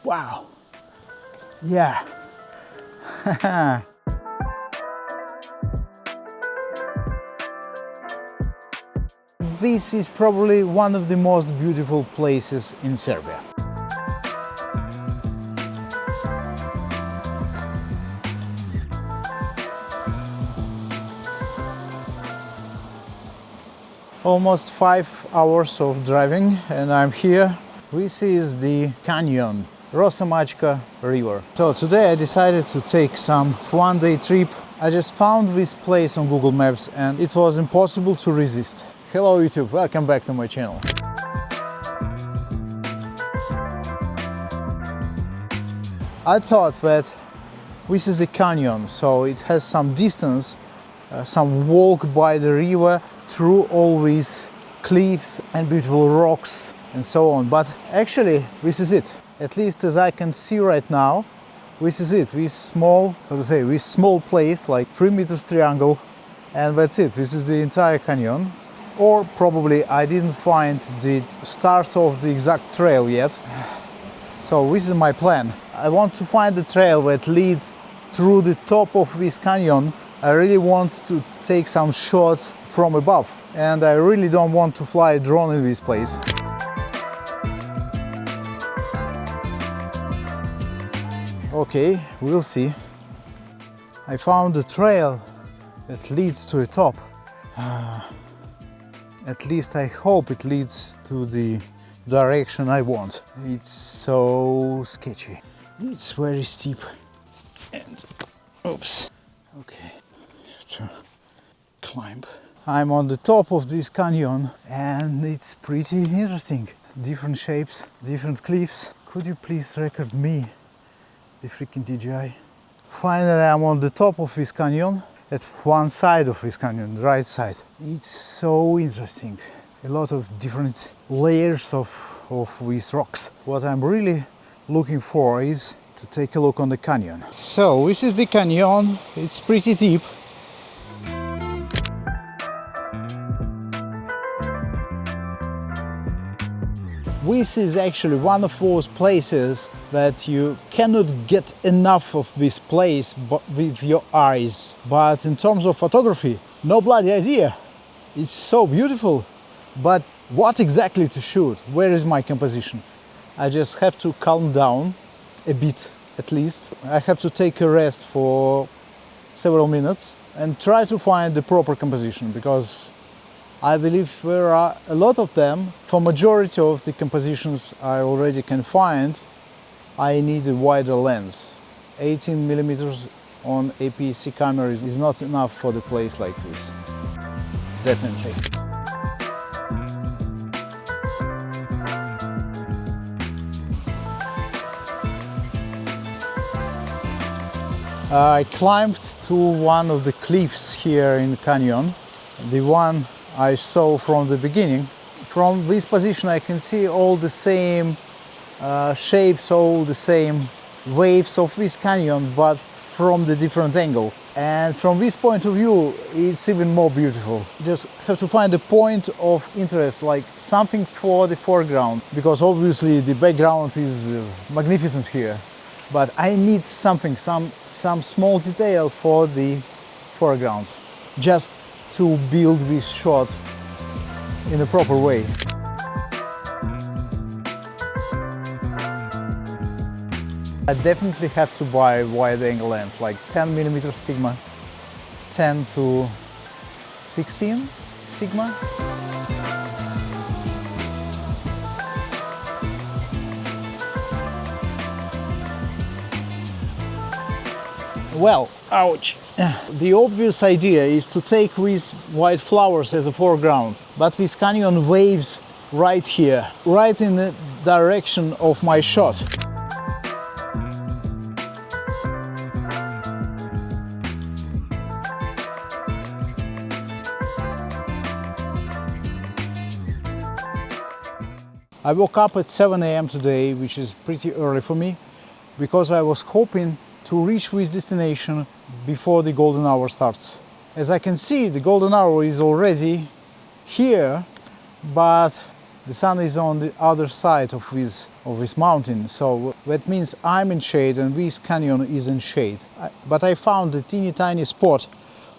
Wow. Yeah. This is probably one of the most beautiful places in Serbia. Almost 5 hours of driving and I'm here. This is the canyon, Rosamačka River. So today I decided to take some one-day trip. I just found this place on Google Maps and it was impossible to resist. Hello YouTube, welcome back to my channel. I thought that this is a canyon, so it has some distance, some walk by the river through all these cliffs and beautiful rocks and so on. But actually, this is it. At least as I can see right now, this is it. This small, this small place, like 3 meters triangle, and that's it. This is the entire canyon. Or probably I didn't find the start of the exact trail yet. So this is my plan. I want to find the trail that leads through the top of this canyon. I really want to take some shots from above, and I really don't want to fly a drone in this place. Okay, we'll see. I found a trail that leads to the top. At least I hope it leads to the direction I want. It's so sketchy. It's very steep. And oops. Okay, have to climb. I'm on the top of this canyon and it's pretty interesting. Different shapes, different cliffs. Could you please record me, the freaking DJI? Finally, I'm on the top of this canyon, at one side of this canyon, the right side. It's so interesting. A lot of different layers of these rocks. What I'm really looking for is to take a look on the canyon. So this is the canyon. It's pretty deep. This is actually one of those places that you cannot get enough of this place with your eyes. But in terms of photography, no bloody idea. It's so beautiful. But what exactly to shoot? Where is my composition? I just have to calm down a bit, at least. I have to take a rest for several minutes and try to find the proper composition, because I believe there are a lot of them. For majority of the compositions I already can find, I need a wider lens. 18mm on APS-C camera is not enough for the place like this. Definitely. I climbed to one of the cliffs here in the canyon, the one I saw from the beginning. From this position I can see all the same shapes, all the same waves of this canyon, but from the different angle. And from this point of view, it's even more beautiful. You just have to find a point of interest, like something for the foreground, because obviously the background is magnificent here. But I need something, some small detail for the foreground, just to build this shot in a proper way. I definitely have to buy a wide angle lens, like 10mm Sigma, 10 to 16 Sigma. Well, ouch! The obvious idea is to take these white flowers as a foreground, but this canyon waves right here, right in the direction of my shot. I woke up at 7 AM today, which is pretty early for me, because I was hoping to reach this destination before the golden hour starts. As I can see, the golden hour is already here, but The sun is on the other side of this mountain, so that means I'm in shade and this canyon is in shade. But I found a teeny tiny spot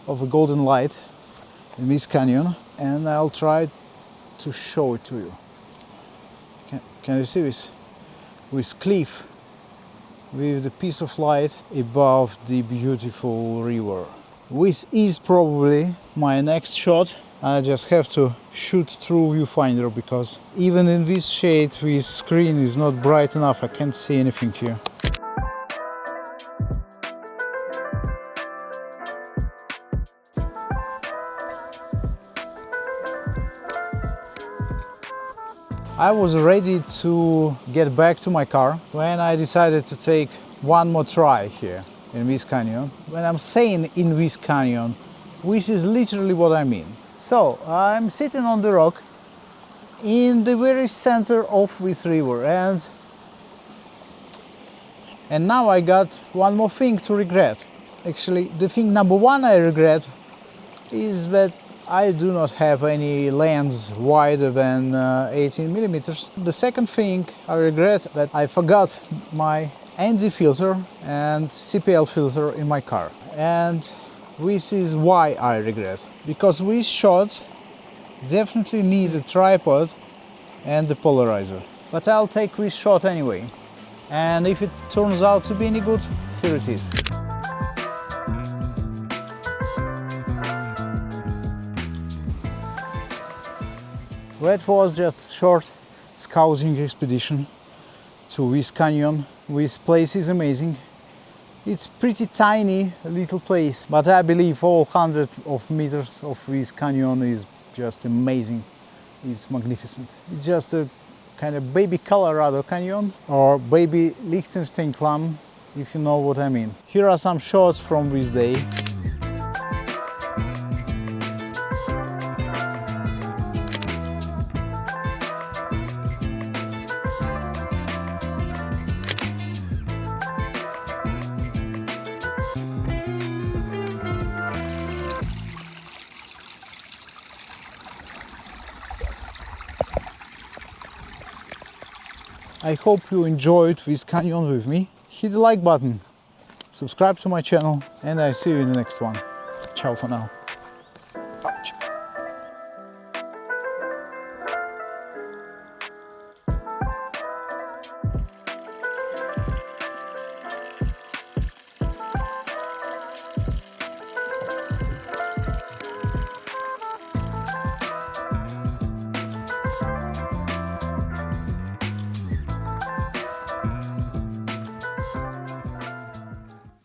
of a golden light in this canyon, and I'll try to show it to you. Can you see this? With cliff, with the piece of light above the beautiful river. This is probably my next shot. I just have to shoot through viewfinder because even in this shade, this screen is not bright enough. I can't see anything here. I was ready to get back to my car when I decided to take one more try here in this canyon. When I'm saying in this canyon, this is literally what I mean. So I'm sitting on the rock in the very center of this river, and now I got one more thing to regret. Actually, the thing number one I regret is that I do not have any lens wider than 18 millimeters. The second thing I regret that I forgot my ND filter and CPL filter in my car. And this is why I regret. Because this shot definitely needs a tripod and a polarizer. But I'll take this shot anyway. And if it turns out to be any good, here it is. That was just a short scouting expedition to this canyon. This place is amazing. It's pretty tiny, little place, but I believe all hundreds of meters of this canyon is just amazing. It's magnificent. It's just a kind of baby Colorado canyon or baby Liechtenstein climb, if you know what I mean. Here are some shots from this day. I hope you enjoyed this canyon with me. Hit the like button, subscribe to my channel, and I'll see you in the next one. Ciao for now.